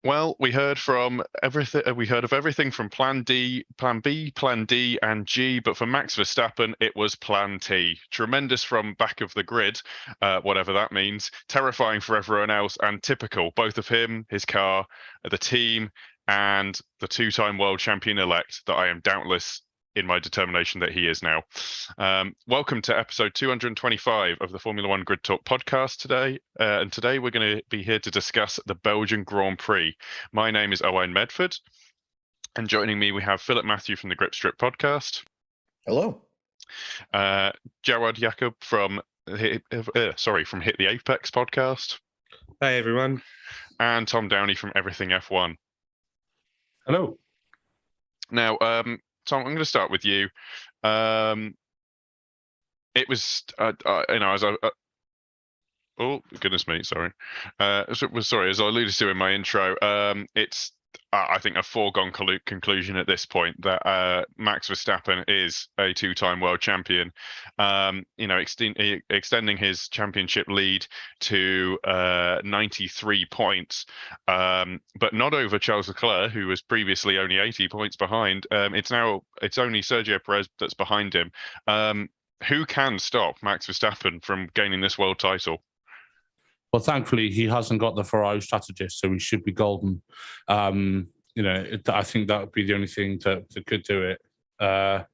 Well, we heard from everything. We heard of everything from Plan D, Plan B, Plan D, and G. But for Max Verstappen, it was Plan T. Tremendous from back of the grid, whatever that means. Terrifying for everyone else, and typical both of him, his car, the team, and the two-time world champion-elect that I am doubtless in my determination that he is now. Welcome to episode 225 of the Formula One Grid Talk podcast today. And today we're going to be here to discuss the Belgian Grand Prix. My name is Owain Medford. And joining me, we have Philip Mathew from the Grip Strip podcast. Hello. Jawad Yaqub from Hit the Apex podcast. Hi, everyone. And Tom Downey from Everything F1. Hello. Now, Tom, I'm going to start with you. It was, oh goodness me, sorry. As I alluded to in my intro, it's I think a foregone conclusion at this point that Max Verstappen is a two-time world champion. Extending his championship lead to 93 points, but not over Charles Leclerc, who was previously only 80 points behind. It's only Sergio Perez that's behind him. Who can stop Max Verstappen from gaining this world title? Well, thankfully, he hasn't got the Ferrari strategist, so he should be golden. I think that would be the only thing that could do it. Or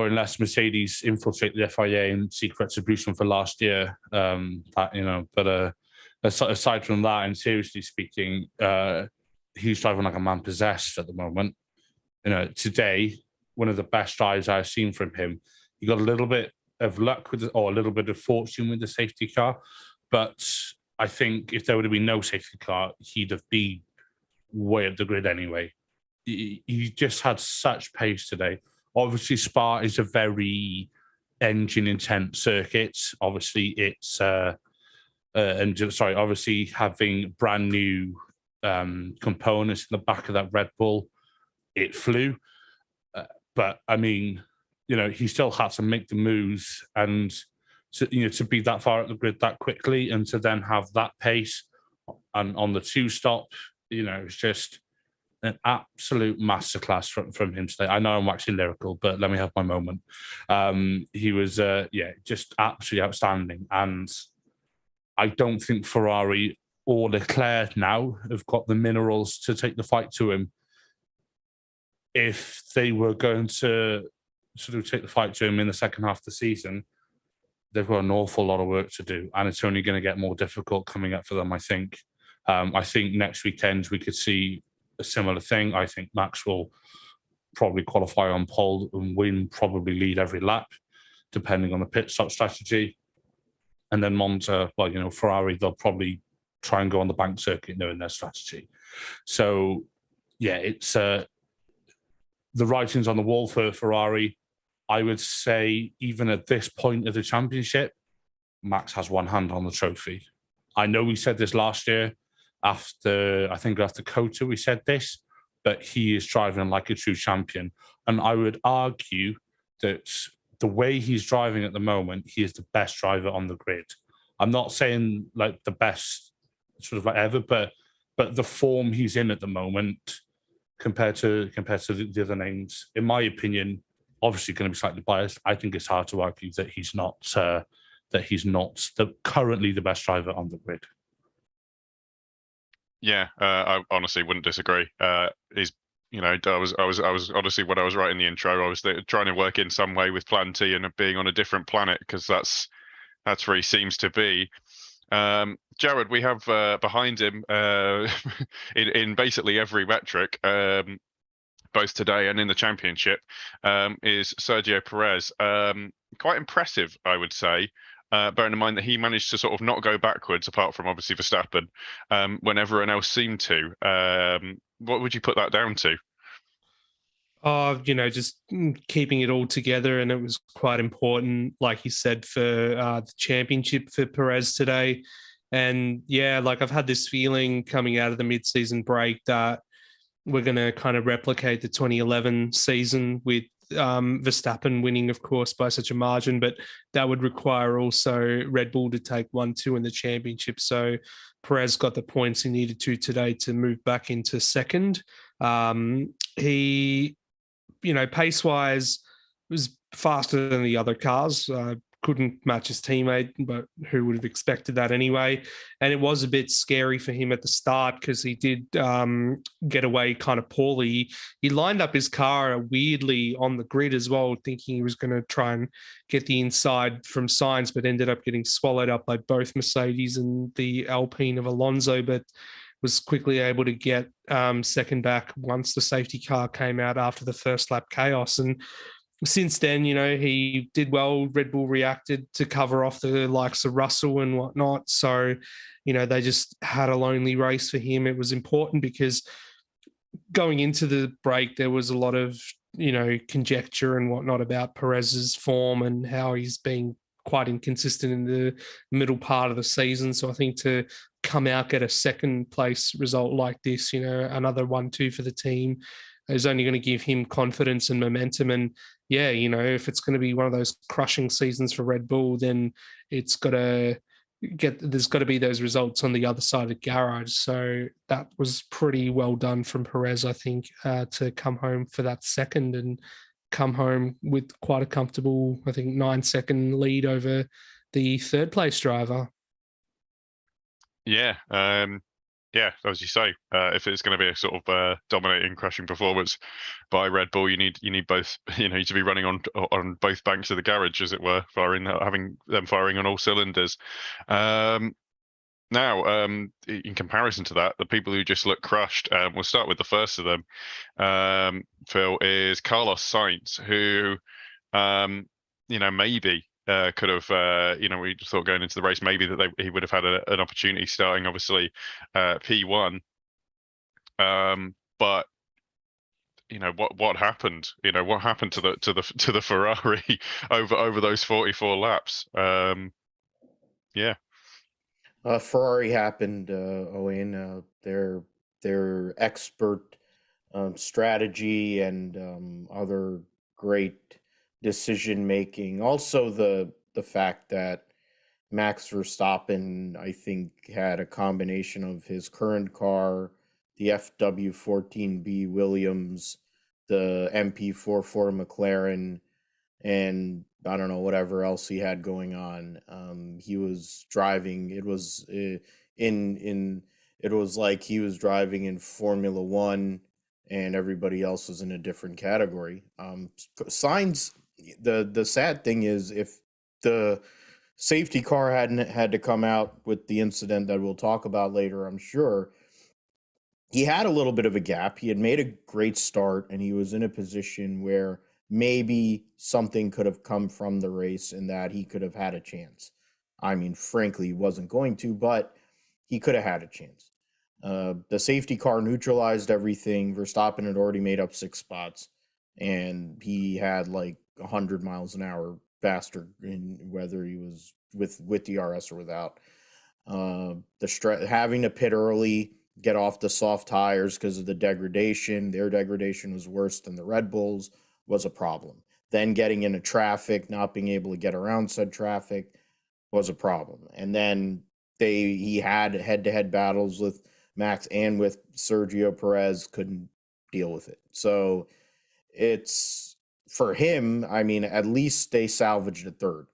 unless Mercedes infiltrate the FIA and seek retribution for last year. But aside from that, and seriously speaking, he's driving like a man possessed at the moment. Today, one of the best drives I've seen from him. He got a little bit of luck or a little bit of fortune with the safety car. But I think if there would have been no safety car, he'd have been way up the grid anyway. He just had such pace today. Obviously, Spa is a very engine-intense circuit. Obviously, it's obviously having brand new components in the back of that Red Bull, it flew. But I mean, he still had to make the moves and. To be that far at the grid that quickly and to then have that pace and on the two-stop, it's just an absolute masterclass from him today. I know I'm waxing lyrical, but let me have my moment. He was, just absolutely outstanding. And I don't think Ferrari or Leclerc now have got the minerals to take the fight to him. If they were going to sort of take the fight to him in the second half of the season, they've got an awful lot of work to do, and it's only going to get more difficult coming up for them, I think. I think next weekend we could see a similar thing. I think Max will probably qualify on pole and win, probably lead every lap, depending on the pit stop strategy. And then Monza, Ferrari, they'll probably try and go on the bank circuit knowing their strategy. So, yeah, it's the writing's on the wall for Ferrari. I would say even at this point of the championship, Max has one hand on the trophy. I know we said this last year after Cota, we said this, but he is driving like a true champion. And I would argue that the way he's driving at the moment, he is the best driver on the grid. I'm not saying like the best sort of like ever, but the form he's in at the moment compared to the other names, in my opinion, obviously going to be slightly biased. I think it's hard to argue that he's not currently the best driver on the grid. Yeah, I honestly wouldn't disagree. I was honestly, when I was writing the intro, I was trying to work in some way with Plan T and being on a different planet, because that's where he seems to be. Jared, we have behind him in basically every metric, both today and in the championship, is Sergio Perez. Quite impressive, I would say, bearing in mind that he managed to sort of not go backwards, apart from obviously Verstappen, when everyone else seemed to. What would you put that down to? Just keeping it all together, and it was quite important, like you said, for the championship for Perez today. And yeah, like I've had this feeling coming out of the mid-season break that we're going to kind of replicate the 2011 season with Verstappen winning, of course, by such a margin, but that would require also Red Bull to take 1-2 in the championship. So Perez got the points he needed to today to move back into second. He, pace-wise, was faster than the other cars. Couldn't match his teammate, but who would have expected that anyway? And it was a bit scary for him at the start because he did get away kind of poorly. He lined up his car weirdly on the grid as well, thinking he was going to try and get the inside from Sainz, but ended up getting swallowed up by both Mercedes and the Alpine of Alonso, but was quickly able to get second back once the safety car came out after the first lap chaos. And since then, he did well. Red Bull reacted to cover off the likes of Russell and whatnot. So, they just had a lonely race for him. It was important because going into the break, there was a lot of, conjecture and whatnot about Perez's form and how he's been quite inconsistent in the middle part of the season. So I think to come out, get a second place result like this, another 1-2 for the team is only going to give him confidence and momentum. And yeah, if it's going to be one of those crushing seasons for Red Bull, then there's got to be those results on the other side of the garage. So that was pretty well done from Perez, I think, to come home for that second and come home with quite a comfortable, I think, 9-second lead over the third place driver. Yeah. Yeah, as you say, if it's going to be a sort of dominating, crushing performance by Red Bull, you need both. You need to be running on both banks of the garage, as it were, having them firing on all cylinders. Now, in comparison to that, the people who just look crushed, we'll start with the first of them. Phil, is Carlos Sainz, who, maybe. Could have, we thought going into the race maybe that he would have had an opportunity starting, obviously, P1. But what happened? What happened to the Ferrari over those 44 laps? Yeah. Ferrari happened, Owain. Their expert strategy and other great decision making. Also, the fact that Max Verstappen, I think, had a combination of his current car, the FW14B Williams, the MP44 McLaren, and I don't know whatever else he had going on. He was driving. It was It was like he was driving in Formula One, and everybody else was in a different category. Sainz. The sad thing is, if the safety car hadn't had to come out with the incident that we'll talk about later, I'm sure he had a little bit of a gap. He had made a great start, and he was in a position where maybe something could have come from the race and that he could have had a chance. I mean, frankly, he wasn't going to, but he could have had a chance. The safety car neutralized everything. Verstappen had already made up 6 spots, and he had like 100 miles an hour faster, in whether he was with DRS or without. Having to pit early, get off the soft tires because of the degradation. Their degradation was worse than the Red Bulls, was a problem. Then getting into traffic, not being able to get around said traffic was a problem. And then he had head-to-head battles with Max and with Sergio Perez, couldn't deal with it. So it's, for him, I mean, at least they salvaged a third.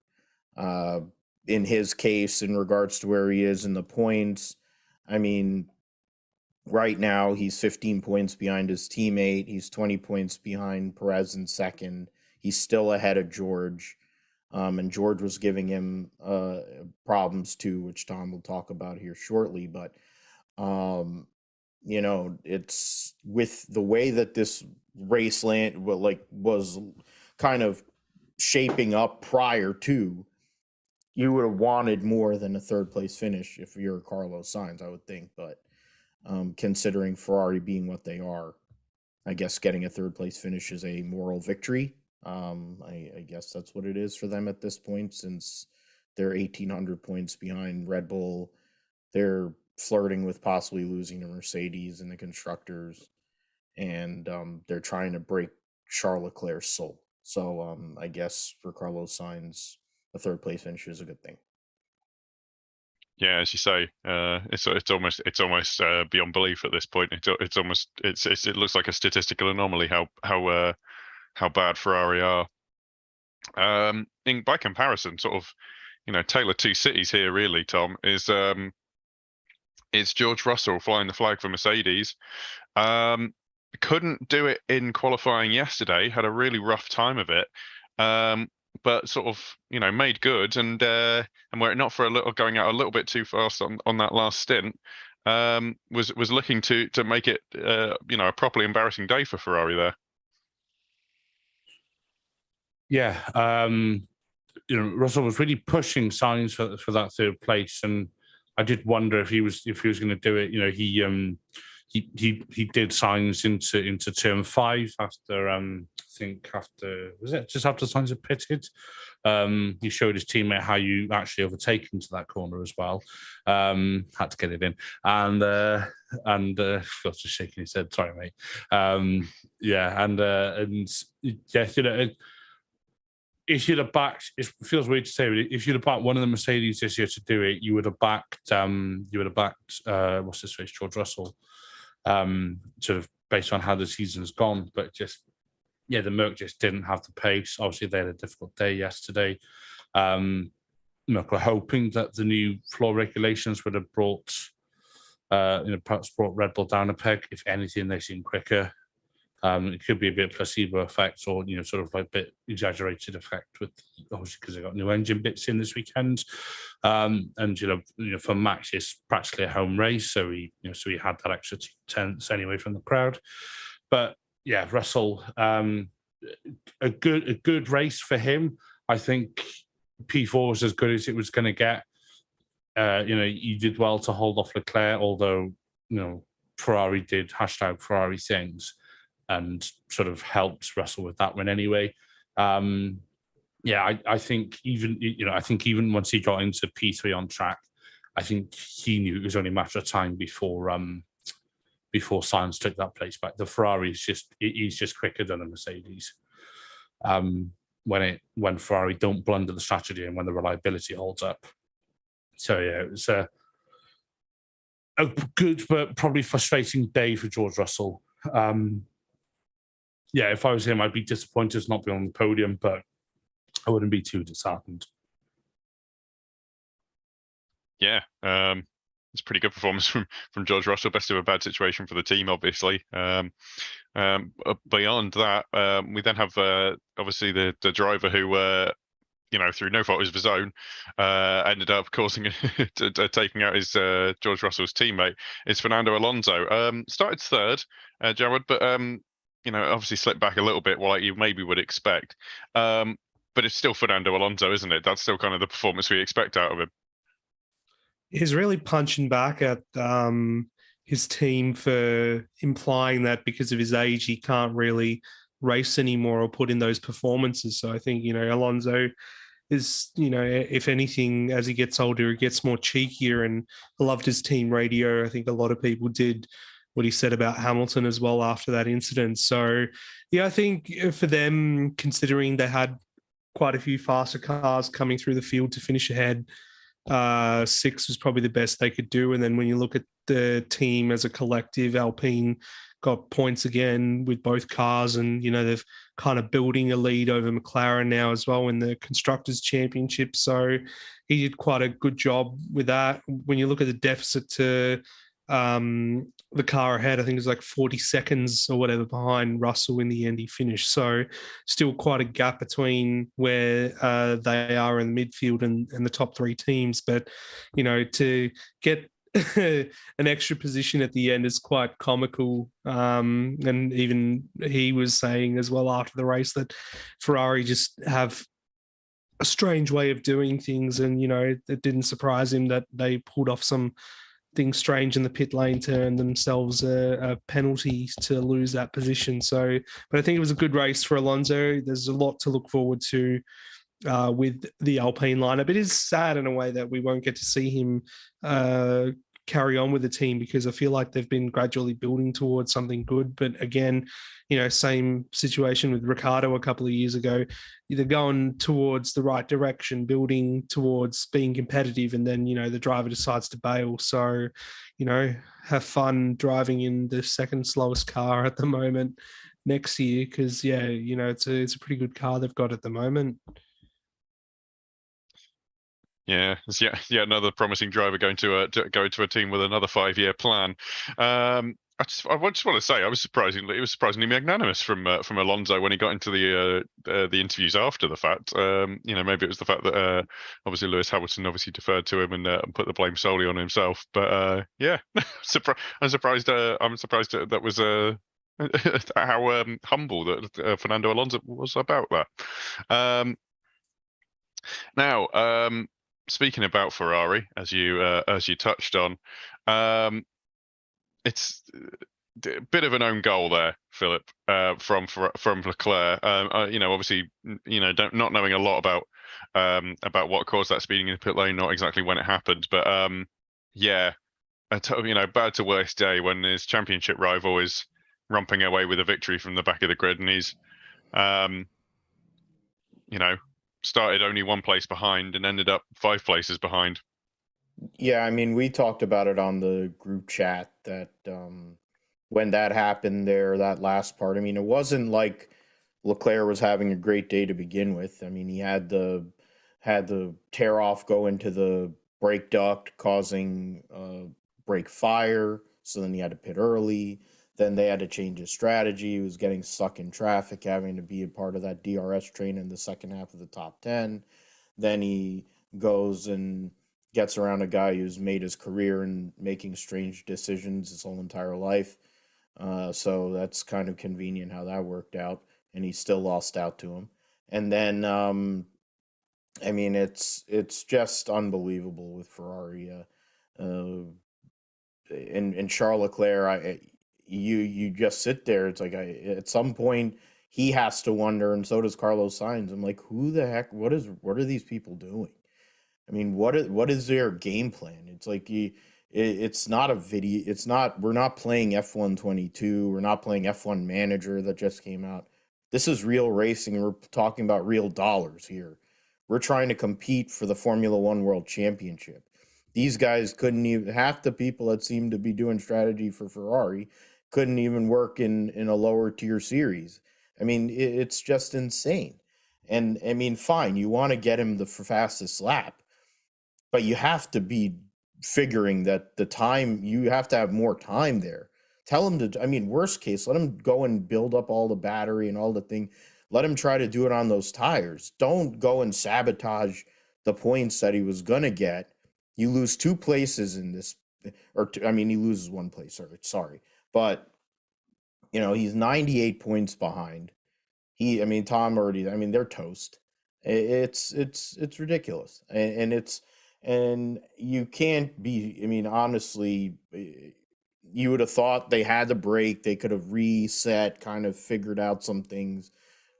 In his case, in regards to where he is in the points, I mean, right now he's 15 points behind his teammate. He's 20 points behind Perez in second. He's still ahead of George. And George was giving him problems too, which Tom will talk about here shortly. But, it's with the way that this race was kind of shaping up prior to, you would have wanted more than a third place finish if you're Carlos Sainz, I would think. But considering Ferrari being what they are, I guess getting a third place finish is a moral victory. I guess that's what it is for them at this point, since they're 1,800 points behind Red Bull. They're flirting with possibly losing to Mercedes in the constructors, and they're trying to break Charles Leclerc's soul. So I guess for Carlos Sainz, a third place finish is a good thing. Yeah, as you say, it's almost beyond belief at this point. It looks like a statistical anomaly how bad Ferrari are. By comparison, sort of, tale of two cities here, really. Tom, is it's George Russell flying the flag for Mercedes. Couldn't do it in qualifying yesterday. Had a really rough time of it. But sort of, made good, and were it not for going out a little bit too fast on that last stint, was looking to make it a properly embarrassing day for Ferrari there. Yeah, Russell was really pushing Sainz for that third place, and I did wonder if he was going to do it. He did Sainz into turn 5 after was it just after Sainz had pitted. He showed his teammate how you actually overtake into that corner as well. Had to get it in, and Phil's just shaking his head. Sorry, mate. If you'd have backed, it feels weird to say, but if you'd have backed one of the Mercedes this year to do it, you would have backed what's his face, George Russell, sort of based on how the season's gone. But the Merc just didn't have the pace. Obviously, they had a difficult day yesterday. Merc were hoping that the new floor regulations would have perhaps brought Red Bull down a peg. If anything, they seem quicker. It could be a bit placebo effect, or sort of like a bit exaggerated effect, with obviously because they got new engine bits in this weekend. And for Max, it's practically a home race, so he had that extra 2 tenths anyway from the crowd. But yeah, Russell, a good race for him. I think P4 was as good as it was going to get. He did well to hold off Leclerc, although Ferrari did #Ferrari things and sort of helped Russell with that win anyway. I think even once he got into P3 on track, I think he knew it was only a matter of time before Sainz took that place back. The Ferrari is just quicker than a Mercedes. When Ferrari don't blunder the strategy and when the reliability holds up. So yeah, it was a good but probably frustrating day for George Russell. If I was him, I'd be disappointed to not be on the podium, but I wouldn't be too disheartened. Yeah, it's a pretty good performance from George Russell. Best of a bad situation for the team, obviously. Beyond that, we then have obviously the driver who, through no fault of his own, ended up causing taking out his George Russell's teammate. It's Fernando Alonso. Started third, Jawad, but obviously slipped back a little bit, like you maybe would expect. But it's still Fernando Alonso, isn't it? That's still kind of the performance we expect out of him. He's really punching back at his team for implying that because of his age, he can't really race anymore or put in those performances. So I think, Alonso is, if anything, as he gets older, he gets more cheekier, and I loved his team radio. I think a lot of people did what he said about Hamilton as well after that incident. So, yeah, I think for them, considering they had quite a few faster cars coming through the field to finish ahead, 6 was probably the best they could do. And then when you look at the team as a collective, Alpine got points again with both cars, and they're kind of building a lead over McLaren now as well in the Constructors' Championship. So he did quite a good job with that. When you look at the deficit to the car ahead, I think it was like 40 seconds or whatever behind Russell. In the end, he finished. So still quite a gap between where they are in the midfield and the top 3 teams. But, to get an extra position at the end is quite comical. And even he was saying as well after the race that Ferrari just have a strange way of doing things. And, it didn't surprise him that they pulled off some things strange in the pit lane to earn themselves a penalty to lose that position. So, but I think it was a good race for Alonso. There's a lot to look forward to with the Alpine lineup. It is sad in a way that we won't get to see him carry on with the team, because I feel like they've been gradually building towards something good. But again, same situation with Ricciardo a couple of years ago. They're going towards the right direction, building towards being competitive, and then, the driver decides to bail. So, have fun driving in the second slowest car at the moment next year, because it's a pretty good car they've got at the moment. Yeah, another promising driver going to a team with another 5-year plan. I just want to say it was surprisingly magnanimous from Alonso when he got into the interviews after the fact. Maybe it was the fact that obviously Lewis Hamilton obviously deferred to him and put the blame solely on himself. But I'm surprised. I'm surprised that was how humble that Fernando Alonso was about that. Now, speaking about Ferrari, as you touched on, it's a bit of an own goal there, Philip, from Leclerc. Obviously, not knowing a lot about what caused that speeding in the pit lane, not exactly when it happened, but bad to worst day when his championship rival is romping away with a victory from the back of the grid, and he's, started only one place behind and ended up 5 places behind. Yeah, I mean, we talked about it on the group chat that when that happened there, that last part, I mean, it wasn't like Leclerc was having a great day to begin with. I mean, he had the tear off go into the brake duct, causing brake fire. So then he had to pit early. Then they had to change his strategy. He was getting stuck in traffic, having to be a part of that DRS train in the second half of the top 10. Then he goes and gets around a guy who's made his career in making strange decisions his whole entire life. So that's kind of convenient how that worked out. And he still lost out to him. And then, I mean, it's just unbelievable with Ferrari. And Charles Leclerc, you just sit there. It's like at some point he has to wonder, and so does Carlos Sainz. I'm like, who the heck? What are these people doing? I mean, what is their game plan? It's like it's not a video. It's not. We're not playing F1 22. We're not playing F1 Manager that just came out. This is real racing. We're talking about real dollars here. We're trying to compete for the Formula One World Championship. These guys couldn't even, half the people that seem to be doing strategy for Ferrari couldn't even work in a lower tier series. I mean, it's just insane. And I mean, fine, you want to get him the fastest lap, but you have to be figuring that the time, you have to have more time there. Tell him to, I mean, worst case, let him go and build up all the battery and all the thing. Let him try to do it on those tires. Don't go and sabotage the points that he was going to get. You lose 2 places in this, he loses 1 place, sorry. But, he's 98 points behind. Tom already, they're toast. It's ridiculous. And you can't be, honestly, you would have thought they had the break. They could have reset, kind of figured out some things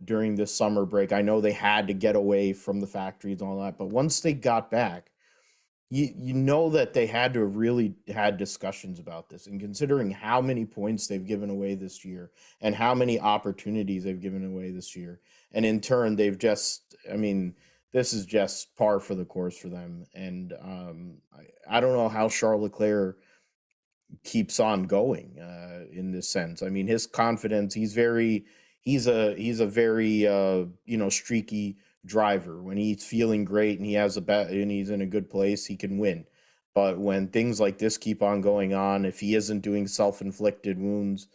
during this summer break. I know they had to get away from the factories and all that, but once they got back, you know that they had to have really had discussions about this. And considering how many points they've given away this year and how many opportunities they've given away this year, and in turn, they've just, this is just par for the course for them. And I don't know how Charles Leclerc keeps on going in this sense. His confidence, he's a very streaky driver. When he's feeling great and he has a bet and he's in a good place, he can win. But when things like this keep on going on, if he isn't doing self-inflicted wounds,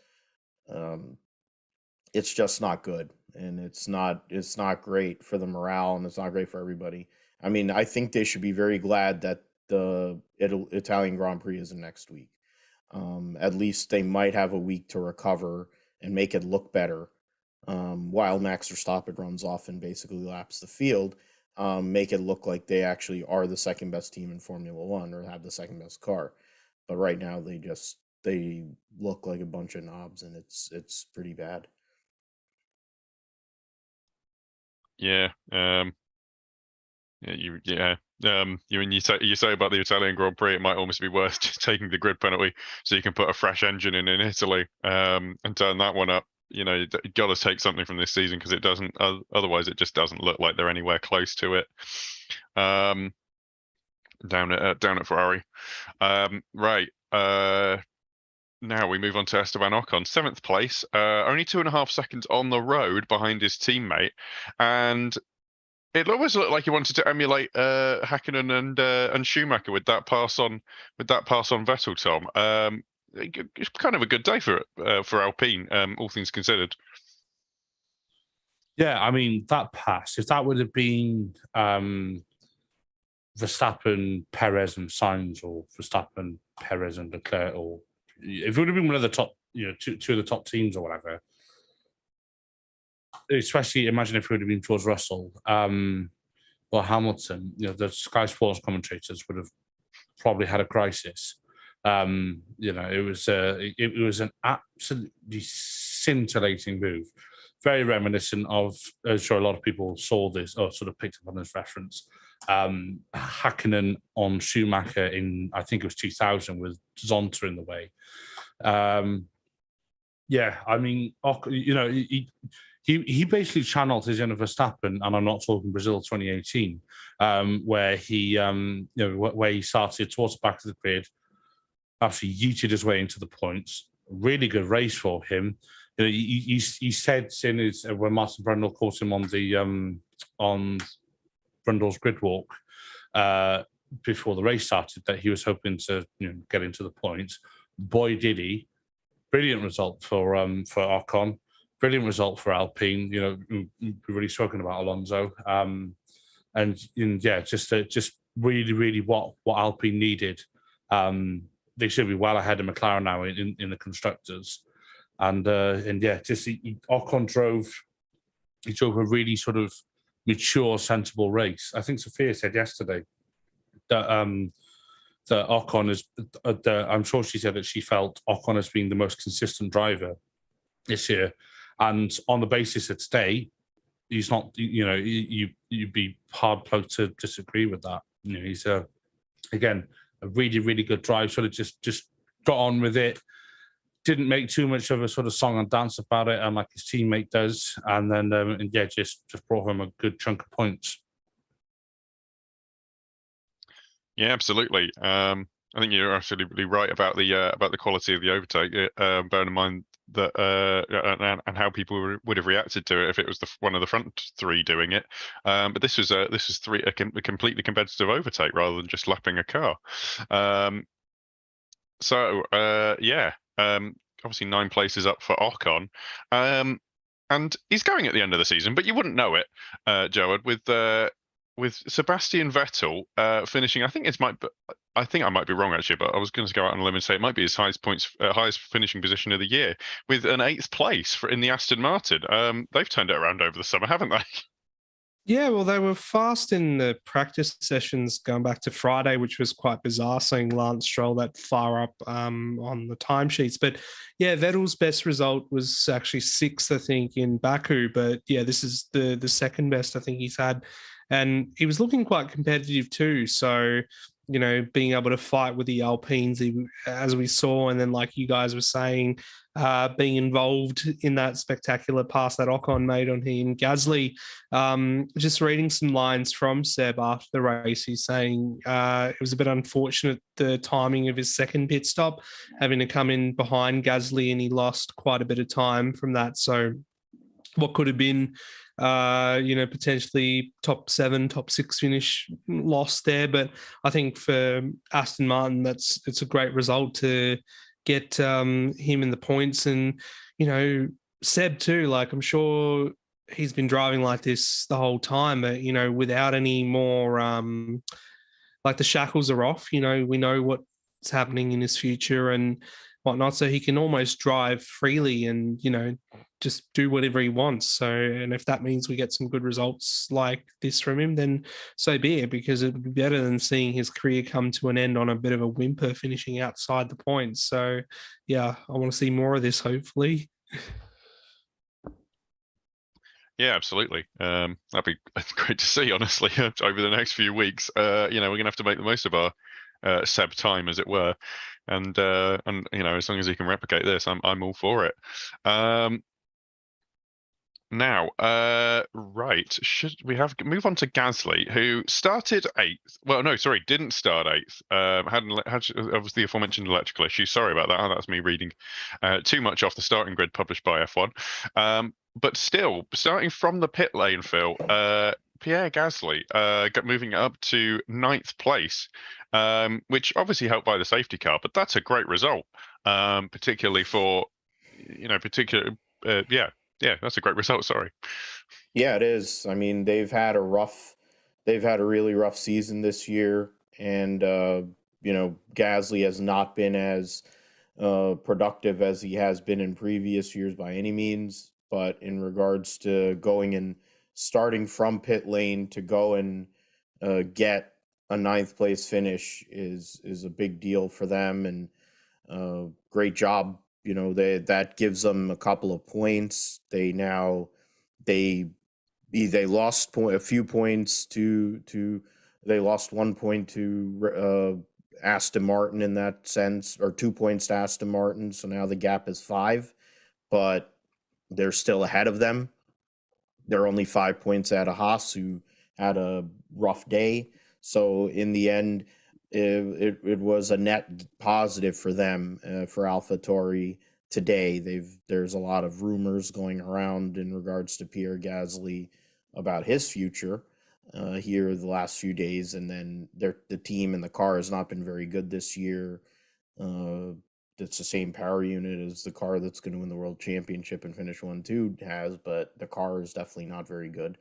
it's just not good. And it's not great for the morale, and it's not great for everybody. I think they should be very glad that the Italian Grand Prix isn't next week. At least they might have a week to recover and make it look better. While Max Verstappen runs off and basically laps the field, make it look like they actually are the second best team in Formula One or have the second best car. But right now they look like a bunch of knobs, and it's pretty bad. Yeah. You say about the Italian Grand Prix, it might almost be worth just taking the grid penalty so you can put a fresh engine in Italy and turn that one up. You got to take something from this season because it doesn't. Otherwise, it just doesn't look like they're anywhere close to it. Down at Ferrari. Right. Now we move on to Esteban Ocon, 7th place, only 2.5 seconds on the road behind his teammate, and it always looked like he wanted to emulate Hakkinen and Schumacher with that pass on Vettel. Tom, it's kind of a good day for Alpine, all things considered. Yeah, I mean that pass. If that would have been Verstappen, Perez, and Sainz, or Verstappen, Perez, and Leclerc, or if it would have been one of the top, two of the top teams or whatever, especially imagine if it would have been George Russell or Hamilton, the Sky Sports commentators would have probably had a crisis. It was an absolutely scintillating move, very reminiscent of. I'm sure a lot of people saw this or sort of picked up on this reference. Hakkinen on Schumacher in, I think it was 2000, with Zonta in the way. I mean, he basically channeled his inner Verstappen, and I'm not talking Brazil 2018, where he where he started towards the back of the grid, actually yeeted his way into the points. Really good race for him. He said in his when Martin Brundle caught him on the on Brundle's grid walk before the race started that he was hoping to get into the points. Boy, did he! Brilliant result for Ocon. Brilliant result for Alpine. We've really spoken about Alonso, just really, really what Alpine needed. They should be well ahead of McLaren now in the constructors, Ocon drove a really sort of mature, sensible race. I think Sophia said yesterday that Ocon is. I'm sure she said that she felt Ocon has been the most consistent driver this year, and on the basis that today he's not. You'd be hard plugged to disagree with that. He's again a really, really good drive. Sort of just got on with it. Didn't make too much of a sort of song and dance about it, like his teammate does, and then just brought home a good chunk of points. Yeah, absolutely. I think you're absolutely right about the quality of the overtake. Bearing in mind that and how people would have reacted to it if it was one of the front three doing it. But this was a completely competitive overtake rather than just lapping a car. Obviously 9 places up for Ocon, and he's going at the end of the season, but you wouldn't know it, Jawad, with Sebastian Vettel finishing. I think I might be wrong actually, but I was going to go out on a limb and say it might be his highest finishing position of the year, with an 8th place in the Aston Martin. They've turned it around over the summer, haven't they? Yeah, well, they were fast in the practice sessions going back to Friday, which was quite bizarre, seeing Lance Stroll that far up on the timesheets. But yeah, Vettel's best result was actually 6th, I think, in Baku. But yeah, this is the second best I think he's had. And he was looking quite competitive too. So, being able to fight with the Alpines, as we saw, and then like you guys were saying, being involved in that spectacular pass that Ocon made on him. Gasly, just reading some lines from Seb after the race, he's saying it was a bit unfortunate, the timing of his second pit stop, having to come in behind Gasly, and he lost quite a bit of time from that. So what could have been potentially top 7, top 6 finish lost there. But I think for Aston Martin, it's a great result to get him in the points. And, Seb too, like I'm sure he's been driving like this the whole time, but, without any more, like the shackles are off, we know what's happening in his future and whatnot. So he can almost drive freely and, just do whatever he wants. So, and if that means we get some good results like this from him, then so be it, because it would be better than seeing his career come to an end on a bit of a whimper, finishing outside the points. So yeah, I want to see more of this, hopefully. Yeah, absolutely. That'd be great to see, honestly, over the next few weeks. We're gonna have to make the most of our Seb time, as it were, and as long as he can replicate this, I'm all for it. Now, right, should we move on to Gasly, who started 8th? Well, no, sorry, didn't start 8th. Had obviously the aforementioned electrical issue. Sorry about that. That's me reading too much off the starting grid published by F1. But still, starting from the pit lane, Phil, Pierre Gasly moving up to 9th place, which obviously helped by the safety car, but that's a great result, particularly for, yeah, that's a great result. Sorry. Yeah, it is. I mean, they've had a really rough season this year, and Gasly has not been as productive as he has been in previous years by any means. But in regards to going and starting from pit lane to go and get a 9th place finish is a big deal for them, and great job. That gives them a couple of points. They lost a few points to they lost 1 point to Aston Martin in that sense, or 2 points to Aston Martin. So now the gap is 5, but they're still ahead of them. They're only 5 points out of Haas, who had a rough day. So in the end, it was a net positive for them, for AlphaTauri today. There's a lot of rumors going around in regards to Pierre Gasly about his future here the last few days, and then the team and the car has not been very good this year. It's the same power unit as the car that's going to win the World Championship and finish 1-2 has, but the car is definitely not very good.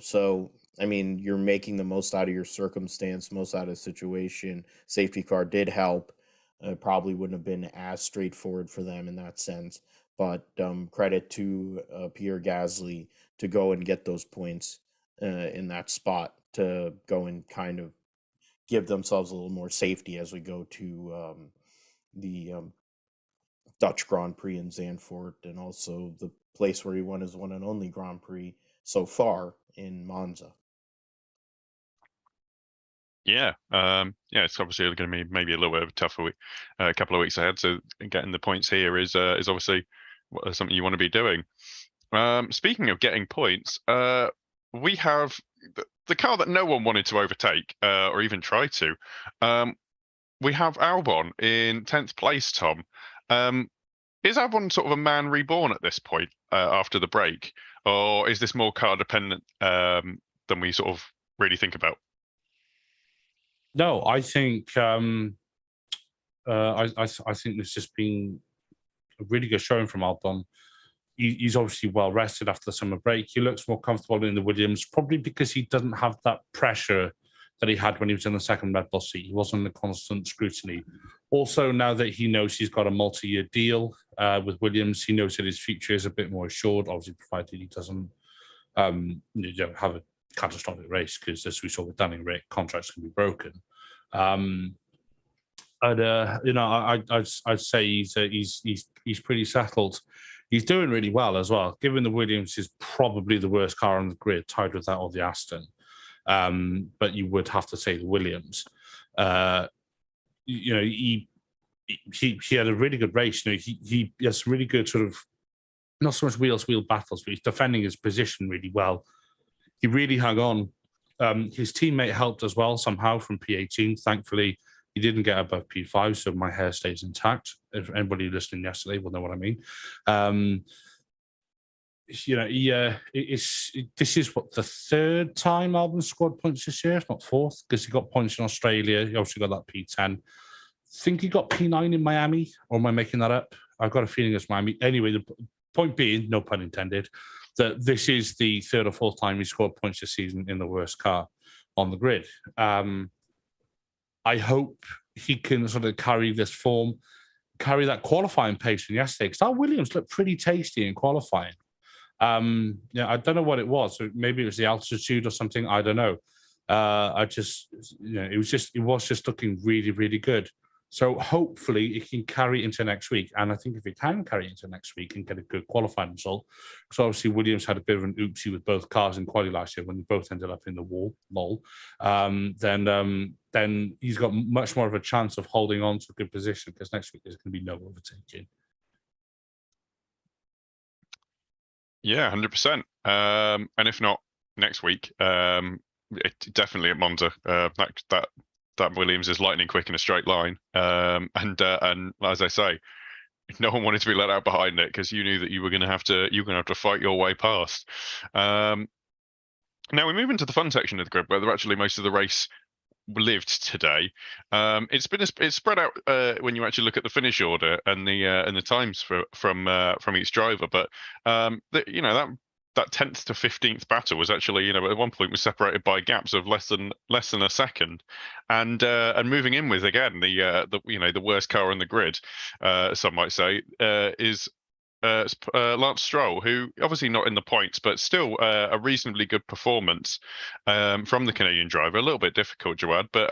So, I mean, you're making the most out of your circumstance, most out of the situation. Safety car did help. Probably wouldn't have been as straightforward for them in that sense. But credit to Pierre Gasly to go and get those points in that spot to go and kind of give themselves a little more safety as we go to the Dutch Grand Prix in Zandvoort, and also the place where he won his one and only Grand Prix so far in Monza. Yeah, it's obviously going to be maybe a little bit of a tougher a couple of weeks ahead. So getting the points here is obviously something you want to be doing. Speaking of getting points, we have the car that no one wanted to overtake or even try to. We have Albon in 10th place, Tom. Is Albon sort of a man reborn at this point after the break, or is this more car dependent than we sort of really think about? No, I think I think there's just been a really good showing from Albon. He's obviously well rested after the summer break. He looks more comfortable in the Williams, probably because he doesn't have that pressure that he had when he was in the second Red Bull seat. He wasn't under constant scrutiny. Also, now that he knows he's got a multi-year deal with Williams, he knows that his future is a bit more assured, obviously provided he doesn't have a catastrophic race, because as we saw with Danny Rick, contracts can be broken. I'd say he's pretty settled. He's doing really well as well, given the Williams is probably the worst car on the grid, tied with that of the Aston. But you would have to say the Williams. He had a really good race. He has really good sort of, not so much wheel battles, but he's defending his position really well. He really hung on. His teammate helped as well somehow from P18. Thankfully, he didn't get above P5, so my hair stays intact. If anybody listening yesterday will know what I mean. This is what, the third time Albon scored points this year, if not fourth, because he got points in Australia. He obviously got that P10. I think he got P9 in Miami, or am I making that up? I've got a feeling it's Miami. Anyway, the point being, no pun intended, that this is the third or fourth time he scored points this season in the worst car on the grid. I hope he can sort of carry this form, carry that qualifying pace from yesterday, because that Williams looked pretty tasty in qualifying. I don't know what it was. Maybe it was the altitude or something. I don't know. It was just looking really, really good. So hopefully it can carry into next week. And I think if it can carry into next week and get a good qualifying result, because obviously Williams had a bit of an oopsie with both cars in quali last year when they both ended up in the wall, then he's got much more of a chance of holding on to a good position, because next week there's going to be no overtaking. Yeah, 100%. And if not next week, definitely at Monza. That Williams is lightning quick in a straight line. And as I say, no one wanted to be let out behind it, because you knew that you were going to have to fight your way past. Now we move into the fun section of the grid, where actually most of the race lived today. It's spread out when you actually look at the finish order and the times from each driver. But that 10th to 15th battle was actually, at one point was separated by gaps of less than a second, and moving in with, again, the worst car on the grid, some might say, is Lance Stroll, who obviously not in the points, but still a reasonably good performance from the Canadian driver. A little bit difficult, Jawad, but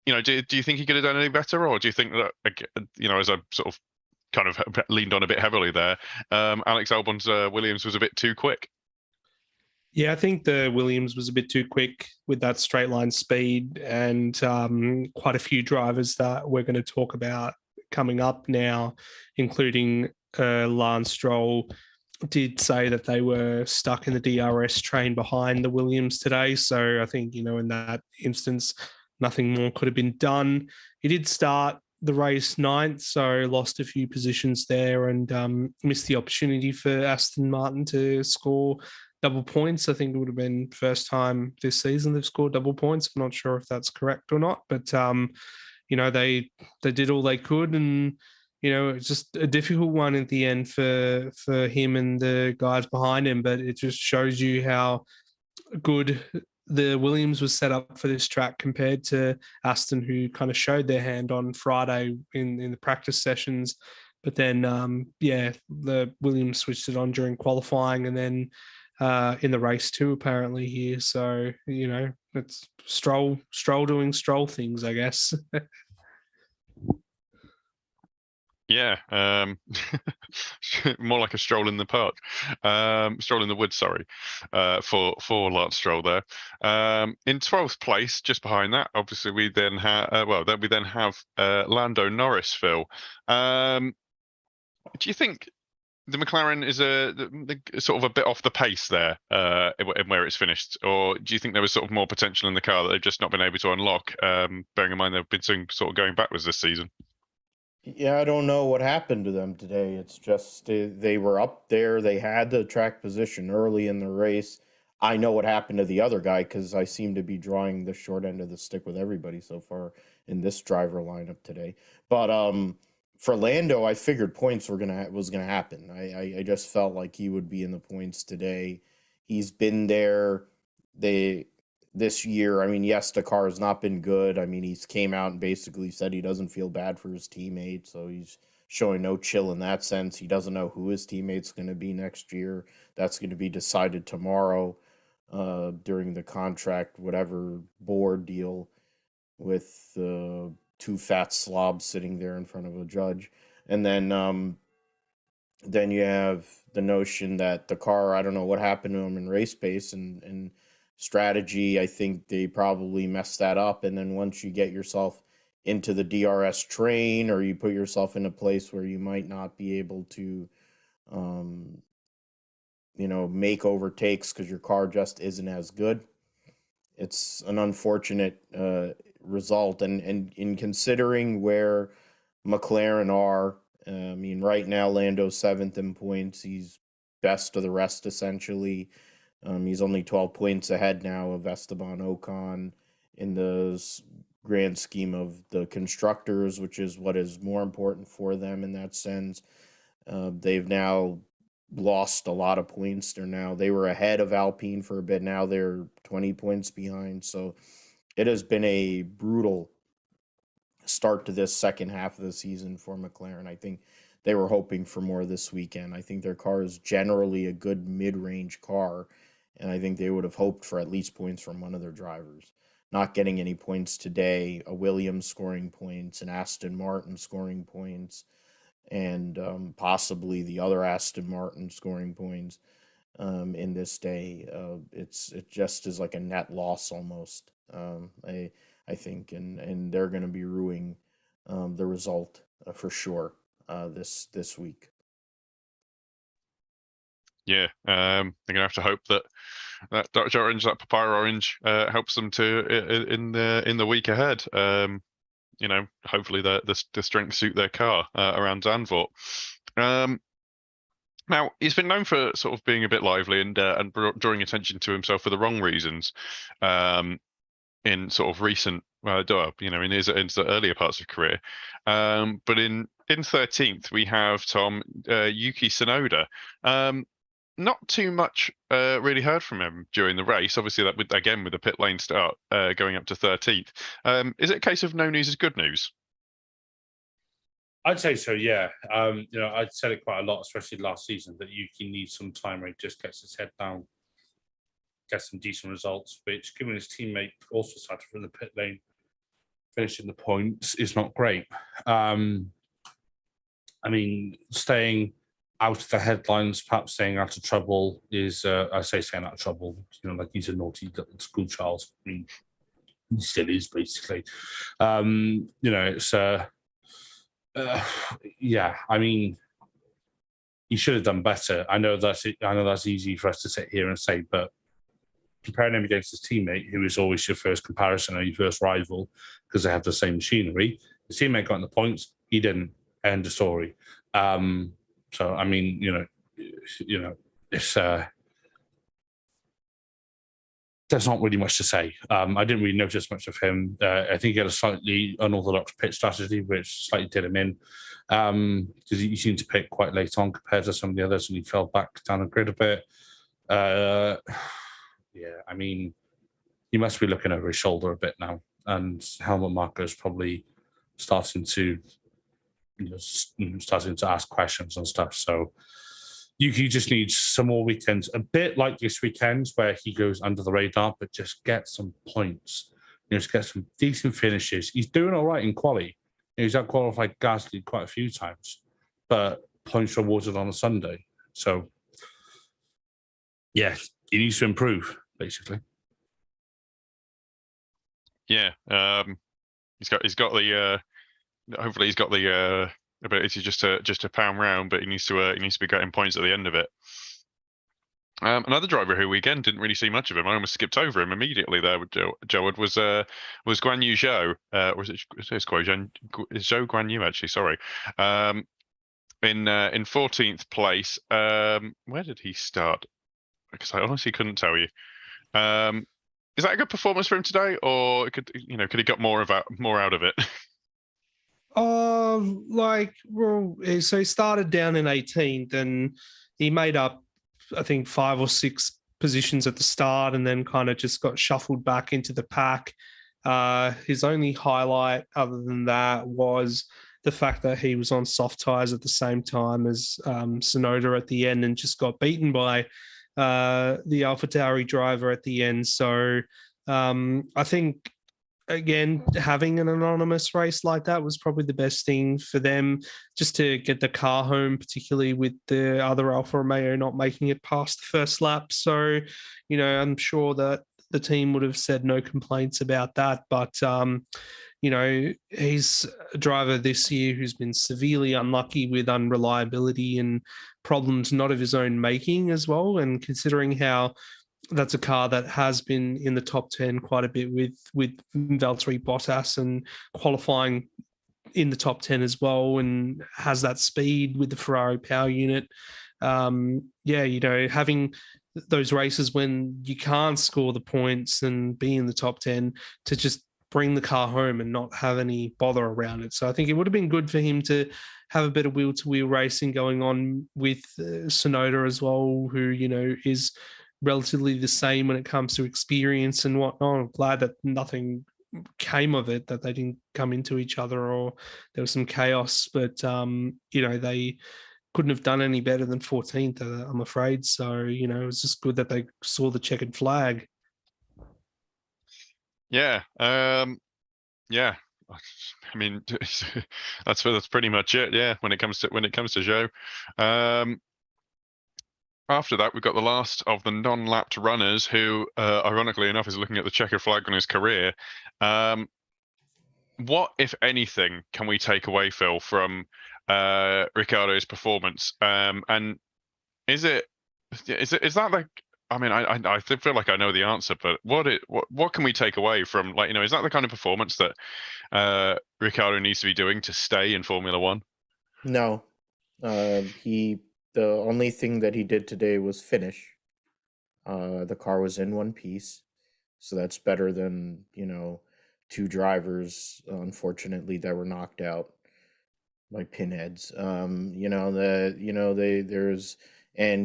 do you think he could have done any better, or do you think that, as I sort of kind of leaned on a bit heavily there, Alex Albon's Williams was a bit too quick? Yeah, I think the Williams was a bit too quick with that straight line speed, and quite a few drivers that we're going to talk about coming up now, including Lance Stroll, did say that they were stuck in the DRS train behind the Williams today. So I think, in that instance, nothing more could have been done. He did start the race 9th, so lost a few positions there, and missed the opportunity for Aston Martin to score double points. I think it would have been first time this season they've scored double points. I'm not sure if that's correct or not, but they did all they could, and it's just a difficult one at the end for him and the guys behind him. But it just shows you how good the Williams was set up for this track compared to Aston, who kind of showed their hand on Friday in the practice sessions. But then, the Williams switched it on during qualifying, and then in the race too, apparently, here. So, it's Stroll doing Stroll things, I guess. Yeah, more like a stroll in the park, stroll in the woods. Sorry, for Lance Stroll there. In 12th place, just behind that, obviously we then have Lando Norris. Phil, do you think the McLaren is a sort of a bit off the pace there in where it's finished, or do you think there was sort of more potential in the car that they've just not been able to unlock? Bearing in mind they've been sort of going backwards this season. Yeah, I don't know what happened to them today. It's just they were up there. They had the track position early in the race. I know what happened to the other guy, because I seem to be drawing the short end of the stick with everybody so far in this driver lineup today. But for Lando, I figured points was gonna happen. I just felt like he would be in the points today. He's been there. This year, I mean, yes, the car has not been good. I mean, he's came out and basically said he doesn't feel bad for his teammate, so he's showing no chill in that sense. He doesn't know who his teammate's going to be next year. That's going to be decided tomorrow during the contract, whatever board deal, with two fat slobs sitting there in front of a judge. And then you have the notion that the car, I don't know what happened to him in race pace and strategy. I think they probably messed that up. And then once you get yourself into the DRS train, or you put yourself in a place where you might not be able to, make overtakes because your car just isn't as good, it's an unfortunate result. And in considering where McLaren are, I mean, right now Lando's 7th in points. He's best of the rest, essentially. He's only 12 points ahead now of Esteban Ocon in the grand scheme of the constructors, which is what is more important for them in that sense. They've now lost a lot of points. They were ahead of Alpine for a bit. Now they're 20 points behind. So it has been a brutal start to this second half of the season for McLaren. I think they were hoping for more this weekend. I think their car is generally a good mid-range car, and I think they would have hoped for at least points from one of their drivers. not getting any points today, a Williams scoring points, an Aston Martin scoring points, and possibly the other Aston Martin scoring points in this day. It just is like a net loss almost. I think, and they're going to be ruining the result for sure this week. Yeah, they're gonna have to hope that Dutch Orange, that Papaya Orange, helps them to in the week ahead. Hopefully the strength suit their car around Zandvoort. Now he's been known for sort of being a bit lively and drawing attention to himself for the wrong reasons. In sort of recent, in his earlier parts of career, but in 13th we have Tom Yuki Sonoda. Not too much really heard from him during the race. Obviously, that with the pit lane start going up to 13th. Is it a case of no news is good news? I'd say so, yeah. I'd said it quite a lot, especially last season, that Yuki needs some time where he just gets his head down, gets some decent results, which, given his teammate also started from the pit lane, finishing the points, is not great. Staying out of the headlines, perhaps staying out of trouble is, I say staying out of trouble, like he's a naughty little school child. I mean, he still is, basically. It's, he should have done better. I know that's easy for us to sit here and say, but comparing him against his teammate, who is always your first comparison or your first rival, because they have the same machinery, his teammate got in the points, he didn't. End of story. So, I mean, it's there's not really much to say. I didn't really notice much of him. I think he had a slightly unorthodox pit strategy, which slightly did him in, because he seemed to pick quite late on compared to some of the others, and he fell back down the grid a bit. I mean, he must be looking over his shoulder a bit now, and Helmut Marko is probably starting to ask questions and stuff. So Yuki just needs some more weekends, a bit like this weekend where he goes under the radar, but just get some points. Just get some decent finishes. He's doing all right in quali. He's out-qualified Gasly quite a few times, but points rewarded on a Sunday. So, yeah, he needs to improve, basically. Yeah, he's got the. Hopefully, he's got the ability just to pound round, but he needs to be getting points at the end of it. Another driver who we again didn't really see much of him. I almost skipped over him immediately there with Jawad was Guan Yu Zhou, or is it Zhou Guan Yu actually? Sorry, in 14th place. Where did he start? Because I honestly couldn't tell you. Is that a good performance for him today, or could he got more out of it? So he started down in 18th and he made up, I think, 5 or 6 positions at the start and then kind of just got shuffled back into the pack. His only highlight other than that was the fact that he was on soft tyres at the same time as Sonoda at the end and just got beaten by the AlphaTauri driver at the end. So I think, again, having an anonymous race like that was probably the best thing for them, just to get the car home, particularly with the other Alfa Romeo not making it past the first lap. So, I'm sure that the team would have said no complaints about that. But, he's a driver this year who's been severely unlucky with unreliability and problems not of his own making as well. And considering how that's a car that has been in the top 10 quite a bit with Valtteri Bottas and qualifying in the top 10 as well, and has that speed with the Ferrari power unit. Having those races when you can't score the points and be in the top 10 to just bring the car home and not have any bother around it. So I think it would have been good for him to have a bit of wheel-to-wheel racing going on with Sonoda as well, who, is relatively the same when it comes to experience and whatnot. I'm glad that nothing came of it, that they didn't come into each other or there was some chaos. But, they couldn't have done any better than 14th, I'm afraid. So, it was just good that they saw the checkered flag. Yeah. Yeah. I mean, that's pretty much it. Yeah. When it comes to Zhou. After that, we've got the last of the non-lapped runners, who, ironically enough, is looking at the checkered flag on his career. What, if anything, can we take away, Phil, from Ricciardo's performance? And is that like? I mean, I feel like I know the answer, but what can we take away from, like, is that the kind of performance that Ricciardo needs to be doing to stay in Formula One? No, the only thing that he did today was finish. The car was in one piece, so that's better than two drivers, unfortunately, that were knocked out by pinheads. And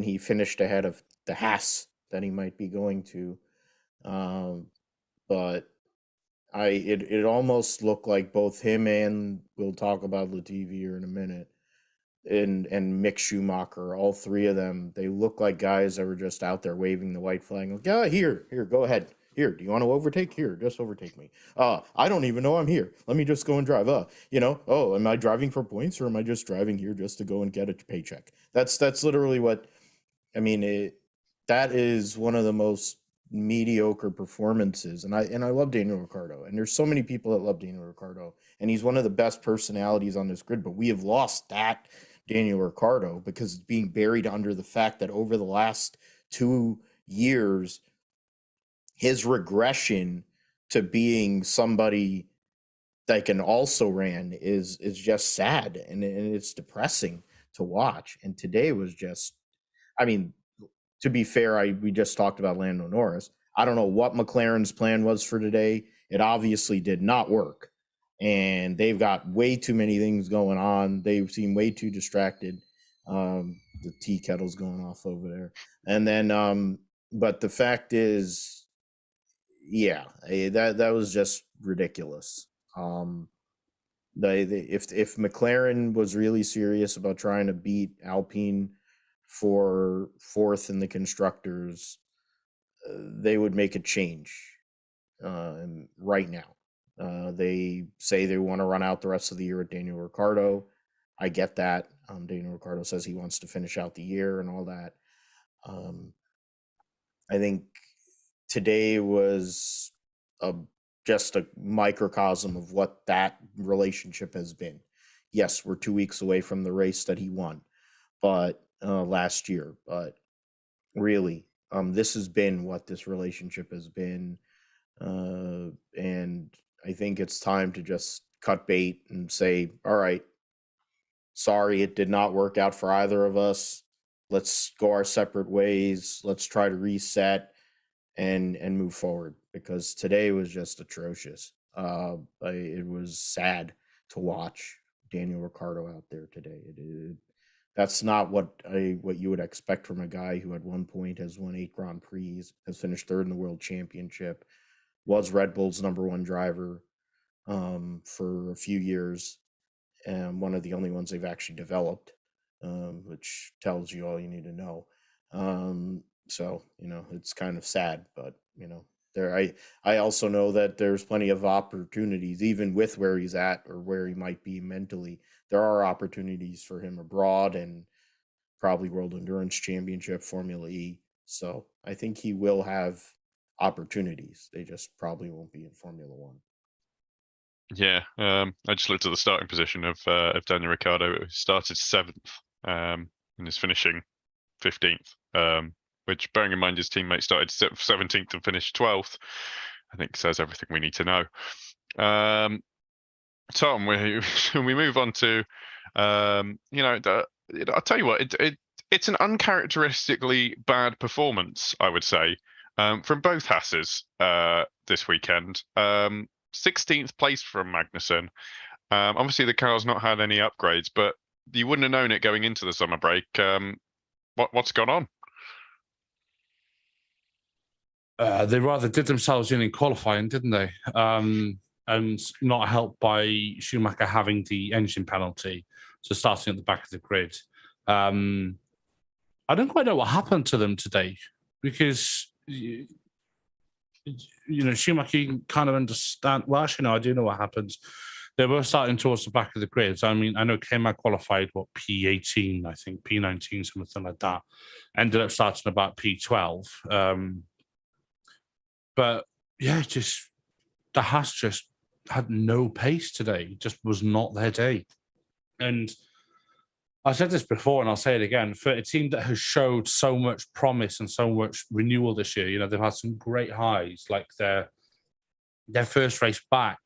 he finished ahead of the Haas that he might be going to. But it almost looked like both him and, we'll talk about Latifi here in a minute, and Mick Schumacher, all three of them, they look like guys that were just out there waving the white flag. Like, yeah, here, go ahead. Here, do you want to overtake? Here, just overtake me. I don't even know I'm here. Let me just go and drive. Am I driving for points, or am I just driving here just to go and get a paycheck? That's literally what, I mean, that is one of the most mediocre performances. And I love Daniel Ricciardo, and there's so many people that love Daniel Ricciardo, and he's one of the best personalities on this grid, but we have lost that Daniel Ricciardo because it's being buried under the fact that over the last 2 years, his regression to being somebody that can also ran is just sad, and it's depressing to watch. And today was just, I mean, to be fair, we just talked about Lando Norris. I don't know what McLaren's plan was for today. It obviously did not work, and they've got way too many things going on. They seem way too distracted. The tea kettle's going off over there. And then, but the fact is, yeah, that was just ridiculous. If McLaren was really serious about trying to beat Alpine for fourth in the constructors, they would make a change right now. They say they want to run out the rest of the year with Daniel Ricciardo. I get that. Daniel Ricciardo says he wants to finish out the year and all that. I think today was just a microcosm of what that relationship has been. Yes, we're 2 weeks away from the race that he won, but last year. But really, this has been what this relationship has been, and I think it's time to just cut bait and say, all right, sorry, it did not work out for either of us. Let's go our separate ways. Let's try to reset and move forward, because today was just atrocious. It was sad to watch Daniel Ricciardo out there today. That's not what you would expect from a guy who at one point has won 8 Grand Prix, has finished third in the World Championship, was Red Bull's #1 driver for a few years, and one of the only ones they've actually developed, which tells you all you need to know. So, it's kind of sad, but, I also know that there's plenty of opportunities, even with where he's at or where he might be mentally. There are opportunities for him abroad, and probably World Endurance Championship, Formula E. So I think he will have opportunities. They just probably won't be in Formula One. Yeah, I just looked at the starting position of Daniel Ricciardo. It started 7th and is finishing 15th, which, bearing in mind his teammate started 17th and finished 12th, I think says everything we need to know. Tom, we move on to, I'll tell you what, it's an uncharacteristically bad performance, I would say, from both Hasses this weekend. 16th place from Magnussen. Obviously, the car's not had any upgrades, but you wouldn't have known it going into the summer break. What's gone on? They rather did themselves in qualifying, didn't they? And not helped by Schumacher having the engine penalty, so starting at the back of the grid. I don't quite know what happened to them today, because Schumacher, you can kind of understand. Well, actually, no, I do know what happens. They were starting towards the back of the grids. I mean, I know K-Mag qualified, P18, I think, P19, something like that. Ended up starting about P12. But yeah, the Haas just had no pace today. Just was not their day. And I said this before, and I'll say it again. For a team that has showed so much promise and so much renewal this year, they've had some great highs, like their first race back,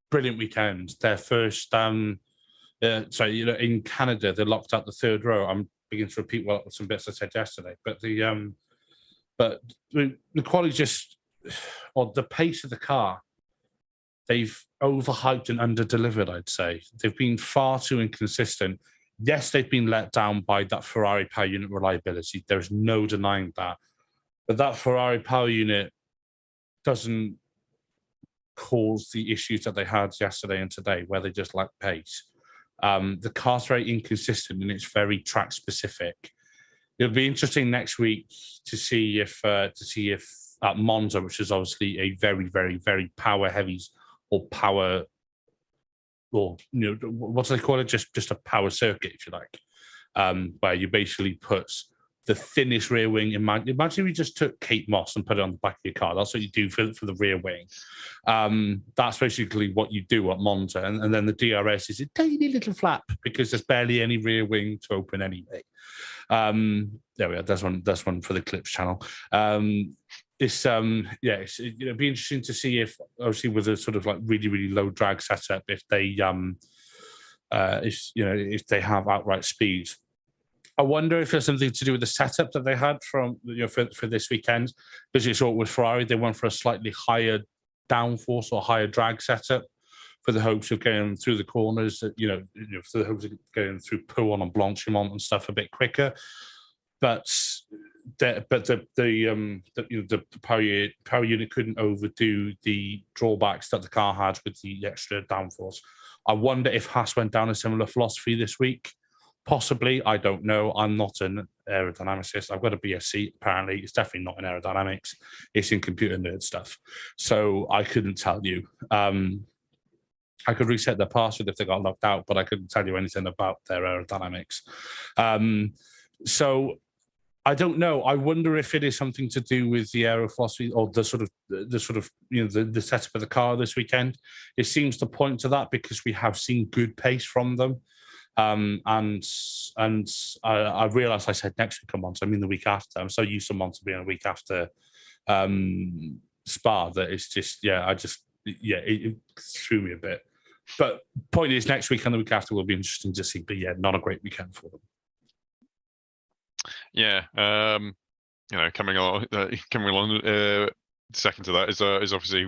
brilliant weekend. Their first, in Canada, they locked out the third row. I'm beginning to repeat some bits I said yesterday, but the quality or the pace of the car, they've overhyped and under-delivered, I'd say. They've been far too inconsistent. Yes, they've been let down by that Ferrari power unit reliability. There's no denying that. But that Ferrari power unit doesn't cause the issues that they had yesterday and today, where they just lack pace. The car's very inconsistent and it's very track specific. It'll be interesting next week to see if at Monza, which is obviously a very, very, very power heavy or power, or what do they call it? Just a power circuit, if you like, where you basically put the thinnest rear wing. Imagine we just took Kate Moss and put it on the back of your car. That's what you do for the rear wing. That's basically what you do at Monza. And then the DRS is a tiny little flap because there's barely any rear wing to open anyway. There we are. That's one for the Clips channel. It'd be interesting to see if, obviously, with a sort of like really, really low drag setup, if they have outright speed. I wonder if there's something to do with the setup that they had from for this weekend, because you saw it with Ferrari, they went for a slightly higher downforce or higher drag setup for the hopes of getting through the corners, for the hopes of getting through Pouon and Blanchimont and stuff a bit quicker. But the power unit couldn't overdo the drawbacks that the car had with the extra downforce. I wonder if Haas went down a similar philosophy this week. Possibly, I don't know. I'm not an aerodynamicist. I've got a BSc, apparently. It's definitely not in aerodynamics. It's in computer nerd stuff. So I couldn't tell you. I could reset their password if they got locked out, but I couldn't tell you anything about their aerodynamics. So I don't know. I wonder if it is something to do with the aero philosophy or the setup of the car this weekend. It seems to point to that because we have seen good pace from them. And I realised I said next week on Monza. I mean the week after. I'm so used to Monza being a week after Spa that it's just it threw me a bit. But point is, next week and the week after will be interesting to see. But yeah, not a great weekend for them. Yeah, coming along. Second to that is obviously